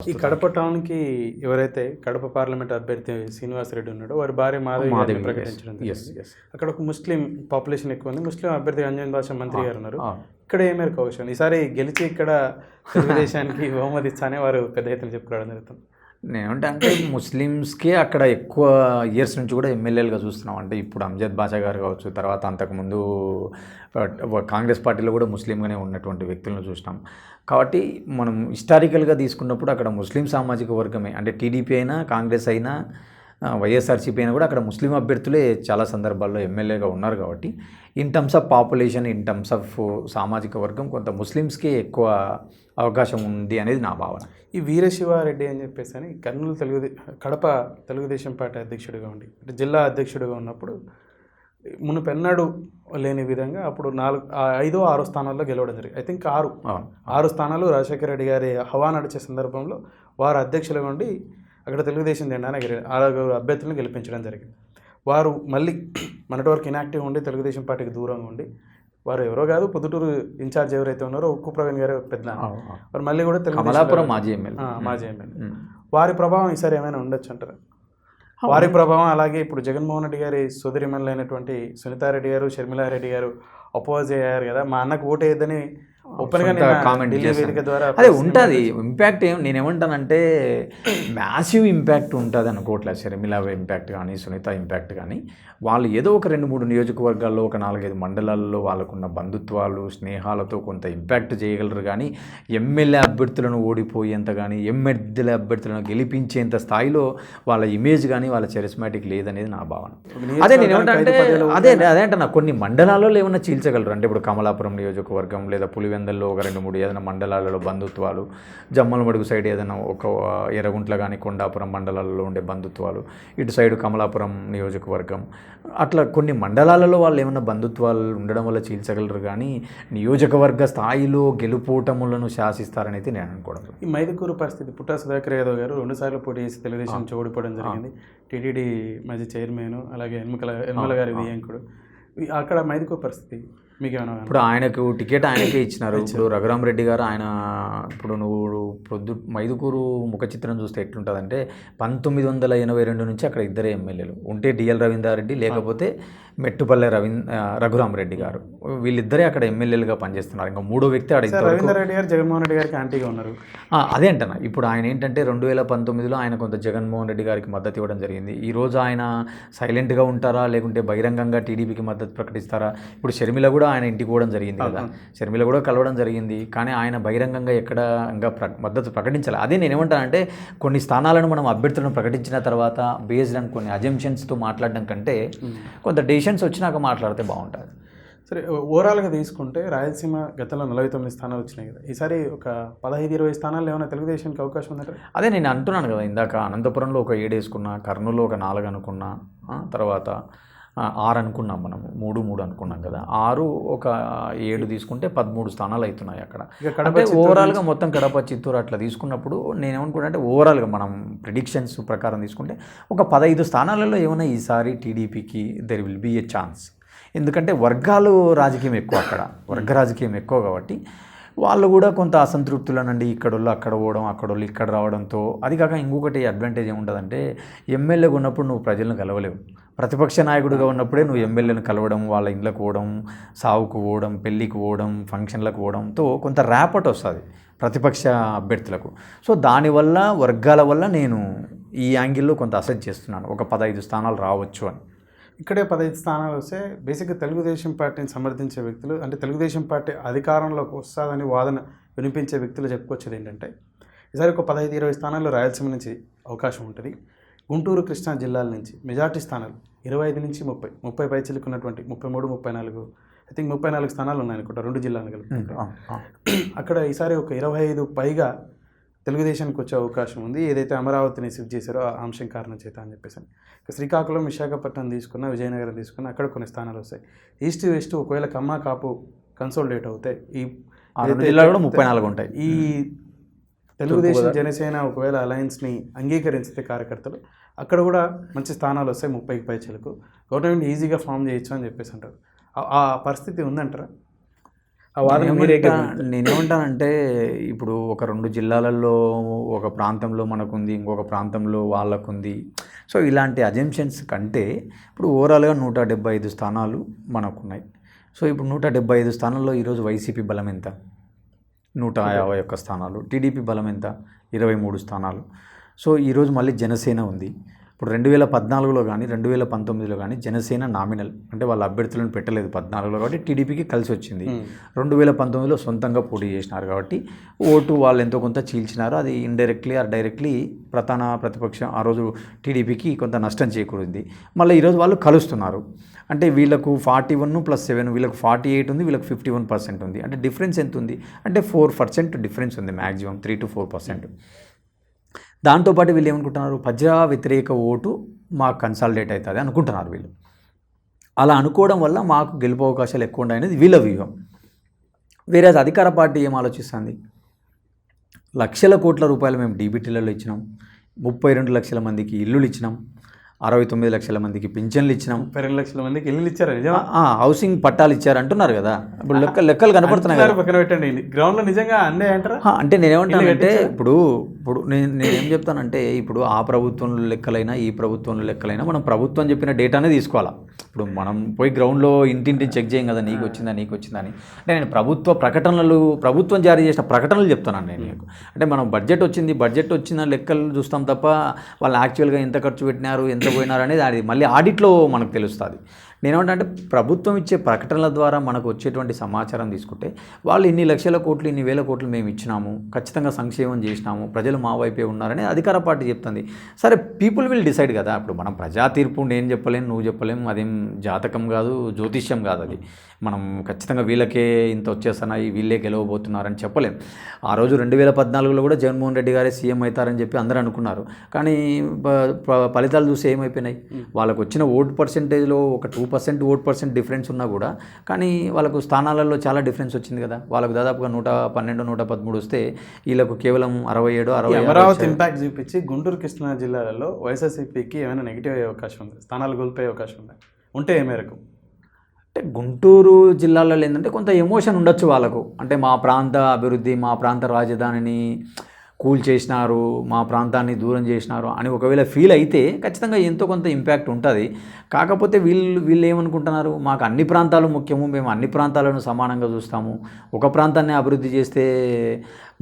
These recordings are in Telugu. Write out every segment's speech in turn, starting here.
ఈ కడప టౌన్‌కి ఎవరైతే కడప పార్లమెంట్ అభ్యర్థి శ్రీనివాసరెడ్డి ఉన్నాడో వారి భార్య మాధవి గారిని ప్రకటించడం జరిగింది. అక్కడ ఒక ముస్లిం పాపులేషన్ ఎక్కువ ఉంది. ముస్లిం అభ్యర్థి అంజన్ బాషా మంత్రి గారు ఉన్నారు. ఇక్కడ ఏ మేరకు అవసరం ఈసారి గెలిచి ఇక్కడ తెలుగుదేశానికి బహుమతి ఇస్తానే వారు పెద్ద ఎత్తున చెప్పుకోవడం జరుగుతుంది. నేనంటే అంటే ముస్లిమ్స్కే అక్కడ ఎక్కువ ఇయర్స్ నుంచి కూడా ఎమ్మెల్యేలుగా చూస్తున్నాం. అంటే ఇప్పుడు అంజద్ బాషా గారు కావచ్చు, తర్వాత అంతకుముందు కాంగ్రెస్ పార్టీలో కూడా ముస్లింగానే ఉన్నటువంటి వ్యక్తులను చూసినాం. కాబట్టి మనం హిస్టారికల్గా తీసుకున్నప్పుడు అక్కడ ముస్లిం సామాజిక వర్గమే, అంటే టీడీపీ అయినా కాంగ్రెస్ అయినా వైఎస్ఆర్సీపీ అయినా కూడా అక్కడ ముస్లిం అభ్యర్థులే చాలా సందర్భాల్లో ఎమ్మెల్యేగా ఉన్నారు. కాబట్టి in terms of population, in terms of సామాజిక వర్గం కొంత ముస్లిమ్స్కే ఎక్కువ అవకాశం ఉంది అనేది నా భావన. ఈ వీరశివారెడ్డి అని చెప్పేసి అని కర్నూలు కడప తెలుగుదేశం పార్టీ అధ్యక్షుడిగా ఉండి అంటే జిల్లా అధ్యక్షుడిగా ఉన్నప్పుడు మునుపెన్నడు లేని విధంగా అప్పుడు 5, 6 స్థానాల్లో గెలవడం జరిగింది. ఐ థింక్ 6 స్థానాలు రాజశేఖర రెడ్డి గారి హవా నడిచే సందర్భంలో వారు అధ్యక్షులుగా ఉండి అక్కడ తెలుగుదేశం జెండానే 6 అభ్యర్థులను గెలిపించడం జరిగింది. వారు మళ్ళీ మొన్నటి వరకు ఇనాక్టివ్ ఉండి తెలుగుదేశం పార్టీకి దూరంగా ఉండి వారు ఎవరో కాదు, పొద్దుటూరు ఇన్ఛార్జ్ ఎవరైతే ఉన్నారో ఉక్కు ప్రవీణ్ గారు పెద్ద వారు మళ్ళీ కూడా మాజీ ఎమ్మెల్యే వారి ప్రభావం ఈసారి ఏమైనా ఉండొచ్చు అంటారా? వారి ప్రభావం అలాగే ఇప్పుడు జగన్మోహన్ రెడ్డి గారి సోదరిమణులు అయినటువంటి సునీతారెడ్డి గారు, షర్మిలారెడ్డి గారు అపోజ్ అయ్యారు కదా, మా అన్నకు ఓటు వేయద్దని కామెంట్ ద్వారా అదే ఉంటుంది ఇంపాక్ట్. నేనేమంటానంటే మ్యాసివ్ ఇంపాక్ట్ ఉంటుంది అనుకోవట్లేదు. షర్మిల ఇంపాక్ట్ కానీ, సునీత ఇంపాక్ట్ కానీ, వాళ్ళు ఏదో ఒక 2-3 నియోజకవర్గాల్లో, ఒక 4-5 మండలాల్లో వాళ్ళకున్న బంధుత్వాలు, స్నేహాలతో కొంత ఇంపాక్ట్ చేయగలరు. కానీ ఎమ్మెల్యే అభ్యర్థులను ఓడిపోయేంత కానీ, ఎమ్మెల్యే అభ్యర్థులను గెలిపించేంత స్థాయిలో వాళ్ళ ఇమేజ్ కానీ, వాళ్ళ చరిస్మాటిక్ లేదనేది నా భావన. అదే నేనేమంటే అదే అంటే నాకు కొన్ని మండలాల్లో ఏమన్నా చీల్చగలరు. అంటే ఇప్పుడు కమలాపురం నియోజకవర్గం లేదా పులివెందల్లో ఒక 2-3 ఏదైనా మండలాలలో బంధుత్వాలు, జమ్మలమడుగు సైడ్ ఏదైనా ఒక ఎర్రగుంట్ల కానీ కొండాపురం మండలాలలో ఉండే బంధుత్వాలు, ఇటు సైడు కమలాపురం నియోజకవర్గం, అట్లా కొన్ని మండలాలలో వాళ్ళు ఏమైనా బంధుత్వాలు ఉండడం వల్ల చీల్చగలరు. కానీ నియోజకవర్గ స్థాయిలో గెలుపోటములను శాసిస్తారని అయితే నేను అనుకోవడం. ఈ మైదుకూరు పరిస్థితి, పుట్టా సుధాకర్ యాదవ్ గారు 2 సార్లు పోటీ చేసి తెలుగుదేశం నుంచి ఓడిపోవడం జరిగింది. టీటీడీ మాజీ చైర్మన్, అలాగే ఎన్మల గారి వియంకుడు. అక్కడ మైదుకూరు పరిస్థితి ఇప్పుడు ఆయనకు టికెట్ ఆయనకే ఇచ్చినారు. ఇప్పుడు రఘురామరెడ్డి గారు ఆయన ఇప్పుడు నువ్వు మైదుకూరు ముఖ చిత్రం చూస్తే ఎట్లుంటుందంటే 1982 నుంచి అక్కడ ఇద్దరే ఎమ్మెల్యేలు ఉంటే డిఎల్ రవీంద్రారెడ్డి, లేకపోతే మెట్టుపల్లె రఘురామరెడ్డి గారు, వీళ్ళిద్దరే అక్కడ ఎమ్మెల్యేలుగా పనిచేస్తున్నారు. ఇంకా 3వ వ్యక్తి ఆడ రవీంద్రారెడ్డి గారు జగన్మోహన్ రెడ్డి గారికి యాంటీగా ఉన్నారు. అదే అంటనా. ఇప్పుడు ఆయన ఏంటంటే 2019లో ఆయన కొంత జగన్మోహన్ రెడ్డి గారికి మద్దతు ఇవ్వడం జరిగింది. ఈరోజు ఆయన సైలెంట్గా ఉంటారా, లేకుంటే బహిరంగంగా టీడీపీకి మద్దతు ప్రకటిస్తారా? ఇప్పుడు షర్మిల కూడా ఆయన ఇంటికి పోవడం జరిగింది కదా, షర్మిల కూడా కలవడం జరిగింది. కానీ ఆయన బహిరంగంగా ఎక్కడ ఇంకా మద్దతు ప్రకటించాలి. అదే నేను ఏమంటానంటే కొన్ని స్థానాలను మనం అభ్యర్థులను ప్రకటించిన తర్వాత బేస్డ్ ఆన్ కొన్ని అజంప్షన్స్తో మాట్లాడడం కంటే కొంత డెసిషన్స్ వచ్చినాక మాట్లాడితే బాగుంటుంది. సరే, ఓవరాల్గా తీసుకుంటే రాయలసీమ గతంలో 49 స్థానాలు వచ్చినాయి కదా, ఈసారి ఒక 15-20 స్థానాలు ఏమైనా తెలుగుదేశానికి అవకాశం ఉందంటే? అదే నేను అంటున్నాను కదా ఇందాక, అనంతపురంలో ఒక 7 వేసుకున్నా, కర్నూలులో ఒక 4 అనుకున్నా, తర్వాత 6 అనుకున్నాం, మనం 3 అనుకున్నాం కదా, 6 ఒక 7 తీసుకుంటే 13 స్థానాలు అవుతున్నాయి అక్కడ. అంటే ఓవరాల్గా మొత్తం కడప, చిత్తూరు అట్లా తీసుకున్నప్పుడు నేనేమనుకున్నా అంటే ఓవరాల్గా మనం ప్రిడిక్షన్స్ ప్రకారం తీసుకుంటే ఒక 15 స్థానాలలో ఏమైనా ఈసారి టీడీపీకి there will be a chance. ఎందుకంటే వర్గాలు రాజకీయం ఎక్కువ, అక్కడ వర్గ రాజకీయం ఎక్కువ కాబట్టి వాళ్ళు కూడా కొంత అసంతృప్తులనండి, ఇక్కడోళ్ళు అక్కడ పోవడం, అక్కడోళ్ళు ఇక్కడ రావడంతో. అది కాక ఇంకొకటి అడ్వాంటేజ్ ఏముంటుందంటే ఎమ్మెల్యేగా ఉన్నప్పుడు నువ్వు ప్రజలను కలవలేవు. ప్రతిపక్ష నాయకుడిగా ఉన్నప్పుడే నువ్వు ఎమ్మెల్యేలను కలవడం, వాళ్ళ ఇండ్లకు పోవడం, సావుకు పోవడం, పెళ్ళికి పోవడం, ఫంక్షన్లకు పోవడంతో కొంత ర్యాపట్ వస్తుంది ప్రతిపక్ష అభ్యర్థులకు. సో దానివల్ల వర్గాల వల్ల నేను ఈ యాంగిల్లో కొంత అసెస్ చేస్తున్నాను, ఒక 15 స్థానాలు రావచ్చు అని. ఇక్కడే 15 స్థానాలు వస్తే బేసిక్గా తెలుగుదేశం పార్టీని సమర్థించే వ్యక్తులు, అంటే తెలుగుదేశం పార్టీ అధికారంలోకి వస్తుందని వాదన వినిపించే వ్యక్తులు చెప్పుకొచ్చేది ఏంటంటే ఈసారి ఒక 15-20 స్థానాల్లో రాయలసీమ నుంచి అవకాశం ఉంటుంది. గుంటూరు, కృష్ణా జిల్లాల నుంచి మెజార్టీ స్థానాలు 25 నుంచి 30 పైచిలుకున్నటువంటి 33, 34 ఐ థింక్ 34 స్థానాలు ఉన్నాయనుకుంటా 2 జిల్లాలను కలిపి. అక్కడ ఈసారి ఒక 25 పైగా తెలుగుదేశానికి వచ్చే అవకాశం ఉంది. ఏదైతే అమరావతిని షిఫ్ట్ చేశారో ఆ అంశం కారణం చేత అని చెప్పేసి. శ్రీకాకుళం, విశాఖపట్నం తీసుకున్న, విజయనగరం తీసుకున్న అక్కడ కొన్ని స్థానాలు వస్తాయి. ఈస్ట్ వెస్ట్ ఒకవేళ కమ్మ కాపు కన్సోలిడేట్ అవుతాయి, ఈ జిల్లాలో కూడా 34 ఉంటాయి. ఈ తెలుగుదేశం జనసేన ఒకవేళ అలయన్స్ని అంగీకరిస్తే కార్యకర్తలు అక్కడ కూడా మంచి స్థానాలు వస్తాయి, 30కి పైచలకు. గవర్నమెంట్ ఈజీగా ఫామ్ చేయొచ్చు అని చెప్పేసి అంటారు. ఆ పరిస్థితి ఉందంటారా? ఆ వాదన మీరే నేనేమంటానంటే ఇప్పుడు ఒక 2 జిల్లాలలో ఒక ప్రాంతంలో మనకుంది, ఇంకొక ప్రాంతంలో వాళ్ళకుంది. సో ఇలాంటి అజంప్షన్స్ కంటే ఇప్పుడు ఓవరాల్గా 175 స్థానాలు మనకున్నాయి. సో ఇప్పుడు 175 స్థానాల్లో ఈరోజు వైసీపీ బలం ఎంత? 151 స్థానాలు. టీడీపీ బలం ఎంత? 23 స్థానాలు. సో ఈరోజు మళ్ళీ జనసేన ఉంది. ఇప్పుడు 2014లో కానీ 2019లో కానీ జనసేన నామినల్ అంటే వాళ్ళ అభ్యర్థులను పెట్టలేదు 14లో కాబట్టి టీడీపీకి కలిసి వచ్చింది. 2019లో సొంతంగా పోటీ చేసినారు కాబట్టి ఓటు వాళ్ళు ఎంతో కొంత చీల్చినారు. అది ఇండైరెక్ట్లీ ఆర్ డైరెక్ట్లీ ప్రధాన ప్రతిపక్షం ఆ రోజు టీడీపీకి కొంత నష్టం చేకూరింది. మళ్ళీ ఈరోజు వాళ్ళు కలుస్తున్నారు. అంటే వీళ్ళకు 41 + 7 వీళ్ళకు 48 ఉంది, వీళ్ళకి 51% ఉంది. అంటే డిఫరెన్స్ ఎంత ఉంది అంటే 4% డిఫరెన్స్ ఉంది, మ్యాక్సిమం 3 to 4%. దాంతోపాటు వీళ్ళు ఏమనుకుంటున్నారు, ప్రజా వ్యతిరేక ఓటు మాకు కన్సాలిడేట్ అవుతుంది అనుకుంటున్నారు వీళ్ళు. అలా అనుకోవడం వల్ల మాకు గెలుపు అవకాశాలు ఎక్కువ ఉన్నాయనేది వీళ్ళ వ్యూహం. వేరే అధికార పార్టీ ఏం ఆలోచిస్తుంది, లక్షల కోట్ల రూపాయలు మేము డీబీటీలలో ఇచ్చినాం, 32 లక్షల మందికి ఇల్లులు ఇచ్చినాం, 69 లక్షల మందికి పింఛన్లు ఇచ్చినాం, 32 లక్షల మందికి ఇల్లు ఇచ్చారు, నిజమా? హౌసింగ్ పట్టాలు ఇచ్చారు అంటున్నారు కదా. ఇప్పుడు లెక్కలు కనపడుతున్నాయి కదా. పక్కన పెట్టండి, గ్రౌండ్లో నిజంగా అందే అంటారా? అంటే నేనేమంటానంటే ఇప్పుడు నేనేం చెప్తానంటే ఇప్పుడు ఆ ప్రభుత్వంలో లెక్కలైనా ఈ ప్రభుత్వంలో లెక్కలైనా మనం ప్రభుత్వం చెప్పిన డేటానే తీసుకోవాలా. ఇప్పుడు మనం పోయి గ్రౌండ్లో ఇంటింటిని చెక్ చేయం కదా, నీకు వచ్చిందా అని. అంటే నేను ప్రభుత్వం జారీ చేసిన ప్రకటనలు చెప్తున్నాను నేను నీకు. అంటే మనం బడ్జెట్ వచ్చిన లెక్కలు చూస్తాం తప్ప వాళ్ళు యాక్చువల్గా ఎంత ఖర్చు పెట్టినారు, ఎంత పోయినారు అనేది అది మళ్ళీ ఆడిట్లో మనకు తెలుస్తుంది. నేనేమంటే ప్రభుత్వం ఇచ్చే ప్రకటనల ద్వారా మనకు వచ్చేటువంటి సమాచారం తీసుకుంటే వాళ్ళు ఇన్ని లక్షల కోట్లు, ఇన్ని వేల కోట్లు మేము ఇచ్చినాము, ఖచ్చితంగా సంక్షేమం చేసినాము, ప్రజలు మా వైపే ఉన్నారని అధికార పార్టీ చెప్తుంది. సరే, పీపుల్ విల్ డిసైడ్ కదా. ఇప్పుడు మనం ప్రజా తీర్పు నేను చెప్పలేను, నువ్వు చెప్పలేము, అదేం జాతకం కాదు, జ్యోతిష్యం కాదు. అది మనం ఖచ్చితంగా వీళ్ళకే ఇంత వచ్చేస్తున్నాయి, వీళ్ళే గెలవబోతున్నారని చెప్పలేం. ఆ రోజు 2014లో కూడా జగన్మోహన్ రెడ్డి గారే సీఎం అవుతారని చెప్పి అందరూ అనుకున్నారు. కానీ ఫలితాలు చూసి ఏమైపోయినాయి, వాళ్ళకు వచ్చిన ఓటు పర్సెంటేజ్లో ఒక 2% ఓట్ డిఫరెన్స్ ఉన్నా కూడా కానీ వాళ్ళకు స్థానాలలో చాలా డిఫరెన్స్ వచ్చింది కదా. వాళ్ళకు దాదాపుగా 112, 113 వస్తే వీళ్ళకు కేవలం 67. అమరావతి ఇంపాక్ట్ చూపించి గుంటూరు, కృష్ణా జిల్లాలలో వైఎస్ఆర్సీపీకి ఏమైనా నెగిటివ్ అయ్యే అవకాశం ఉంది, స్థానాలు కోల్పోయే అవకాశం ఉంది ఉంటే ఏ మేరకు? అంటే గుంటూరు జిల్లాలలో ఏంటంటే కొంత ఎమోషన్ ఉండొచ్చు వాళ్ళకు. అంటే మా ప్రాంత అభివృద్ధి, మా ప్రాంత రాజధానిని కూల్ చేసినారు, మా ప్రాంతాన్ని దూరం చేసినారు అని ఒకవేళ ఫీల్ అయితే ఖచ్చితంగా ఎంతో కొంత ఇంపాక్ట్ ఉంటుంది. కాకపోతే వీళ్ళు ఏమనుకుంటున్నారు, మాకు అన్ని ప్రాంతాలు ముఖ్యము, మేము అన్ని ప్రాంతాలను సమానంగా చూస్తాము, ఒక ప్రాంతాన్ని అభివృద్ధి చేస్తే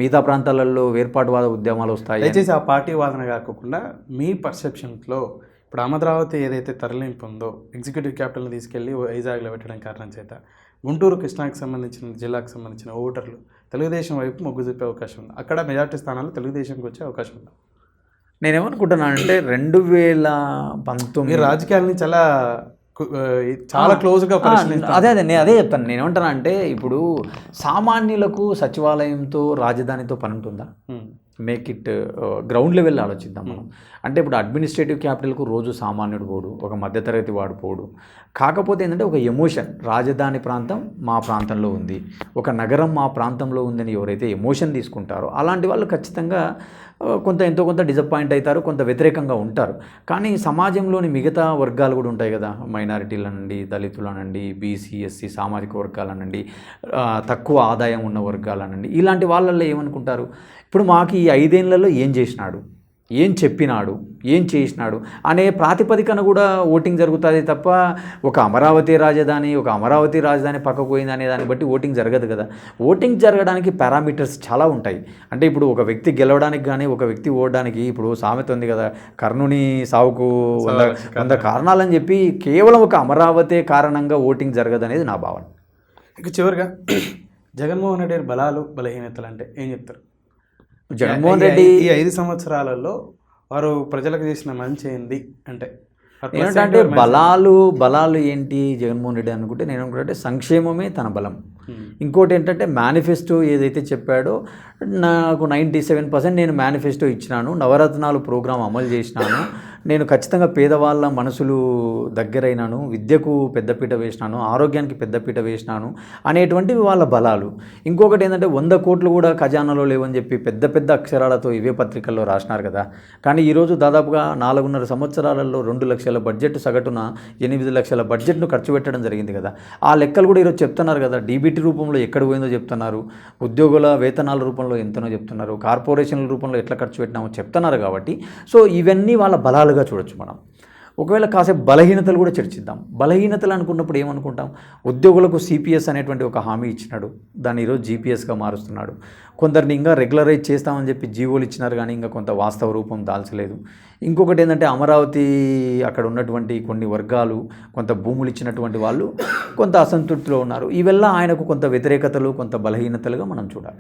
మిగతా ప్రాంతాలలో వేర్పాటువాద ఉద్యమాలు వస్తాయి. దయచేసి ఆ పార్టీ వాదన కాకుండా మీ పర్సెప్షన్స్లో ఇప్పుడు అమరావతి ఏదైతే తరలింపు ఉందో ఎగ్జిక్యూటివ్ క్యాపిటల్ని తీసుకెళ్ళి వైజాగ్లో పెట్టడం కారణం చేత గుంటూరు, కృష్ణాకి సంబంధించిన జిల్లాకు సంబంధించిన ఓటర్లు తెలుగుదేశం వైపు మొగ్గు చూపే అవకాశం ఉంది. అక్కడ మెజార్టీ స్థానాలు తెలుగుదేశంకి వచ్చే అవకాశం ఉంది. నేనేమనుకుంటున్నానంటే 2019 రాజకీయాలని చాలా క్లోజ్గా అదే చెప్తాను. నేనేమంటానంటే ఇప్పుడు సామాన్యులకు సచివాలయంతో రాజధానితో పని ఉంటుందా? మేక్ ఇట్ గ్రౌండ్ లెవెల్ ఆలోచిద్దాం మనం. అంటే ఇప్పుడు అడ్మినిస్ట్రేటివ్ క్యాపిటల్కు రోజు సామాన్యుడు పోడు, ఒక మధ్యతరగతి వాడు పోడు. కాకపోతే ఏంటంటే ఒక ఎమోషన్, రాజధాని ప్రాంతం మా ప్రాంతంలో ఉంది, ఒక నగరం మా ప్రాంతంలో ఉందని ఎవరైతే ఎమోషన్ తీసుకుంటారో అలాంటి వాళ్ళు ఖచ్చితంగా ఎంతో కొంత డిసప్పాయింట్ అవుతారు, కొంత వ్యతిరేకంగా ఉంటారు. కానీ సమాజంలోని మిగతా వర్గాలు కూడా ఉంటాయి కదా, మైనారిటీలనండి, దళితులనండి, బీసీ, ఎస్సీ సామాజిక వర్గాలనండి, తక్కువ ఆదాయం ఉన్న వర్గాలనండి, ఇలాంటి వాళ్ళల్లో ఏమనుకుంటారు, ఇప్పుడు మాకు ఈ 5 ఏళ్లలో ఏం చేసినాడు, ఏం చెప్పినాడు, ఏం చేసినాడు అనే ప్రాతిపదికన కూడా ఓటింగ్ జరుగుతుంది తప్ప ఒక అమరావతి రాజధాని పక్కకు పోయింది అనే దాన్ని బట్టి ఓటింగ్ జరగదు కదా. ఓటింగ్ జరగడానికి పారామీటర్స్ చాలా ఉంటాయి. అంటే ఇప్పుడు ఒక వ్యక్తి గెలవడానికి కానీ ఒక వ్యక్తి ఓడడానికి ఇప్పుడు సామెత ఉంది కదా, కర్ణుని సావుకు 100 కారణాలని చెప్పి కేవలం ఒక అమరావతి కారణంగా ఓటింగ్ జరగదు అనేది నా భావన. ఇక చివరిగా జగన్మోహన్ రెడ్డి బలాలు బలహీనతలు అంటే ఏం చెప్తారు? జగన్మోహన్ రెడ్డి ఈ 5 సంవత్సరాలలో వారు ప్రజలకు చేసిన మంచి ఏంది అంటే ఏంటంటే బలాలు ఏంటి జగన్మోహన్ రెడ్డి అనుకుంటే నేను అనుకుంటే సంక్షేమమే తన బలం. ఇంకోటి ఏంటంటే మేనిఫెస్టో ఏదైతే చెప్పాడో నాకు 97% నేను మేనిఫెస్టో ఇచ్చినాను, నవరత్నాలు ప్రోగ్రాం అమలు చేసినాను, నేను ఖచ్చితంగా పేదవాళ్ళ మనసులు దగ్గరైనాను, విద్యకు పెద్దపీట వేసినాను, ఆరోగ్యానికి పెద్దపీట వేసినాను అనేటువంటివి వాళ్ళ బలాలు. ఇంకొకటి ఏంటంటే 100 కోట్లు కూడా ఖజానాలో లేవని చెప్పి పెద్ద పెద్ద అక్షరాలతో ఇవే పత్రికల్లో రాసినారు కదా. కానీ ఈరోజు దాదాపుగా 4.5 సంవత్సరాలలో 2 లక్షల బడ్జెట్ సగటున 8 లక్షల బడ్జెట్ను ఖర్చు పెట్టడం జరిగింది కదా. ఆ లెక్కలు కూడా ఈరోజు చెప్తున్నారు కదా. డీబీటీ రూపంలో ఎక్కడ పోయిందో చెప్తున్నారు, ఉద్యోగుల వేతనాల రూపంలో ఎంతనో చెప్తున్నారు, కార్పొరేషన్ల రూపంలో ఎట్లా ఖర్చు పెట్టినామో చెప్తున్నారు. కాబట్టి సో ఇవన్నీ వాళ్ళ బలాలుగా చూడొచ్చు మనం. ఒకవేళ కాసేపు బలహీనతలు కూడా చర్చిద్దాం. బలహీనతలు అనుకున్నప్పుడు ఏమనుకుంటాం? ఉద్యోగులకు సిపిఎస్ అనేటువంటి ఒక హామీ ఇచ్చినాడు, దాన్ని ఈరోజు జీపీఎస్గా మారుస్తున్నాడు. కొందరిని ఇంకా రెగ్యులరైజ్ చేస్తామని చెప్పి జీవోలు ఇచ్చినారు, కానీ ఇంకా కొంత వాస్తవ రూపం దాల్చలేదు. ఇంకొకటి ఏంటంటే అమరావతి అక్కడ ఉన్నటువంటి కొన్ని వర్గాలు, కొంత భూములు ఇచ్చినటువంటి వాళ్ళు కొంత అసంతృప్తిలో ఉన్నారు. ఇవెల్లా ఆయనకు కొంత వ్యతిరేకతలు, కొంత బలహీనతలుగా మనం చూడాలి.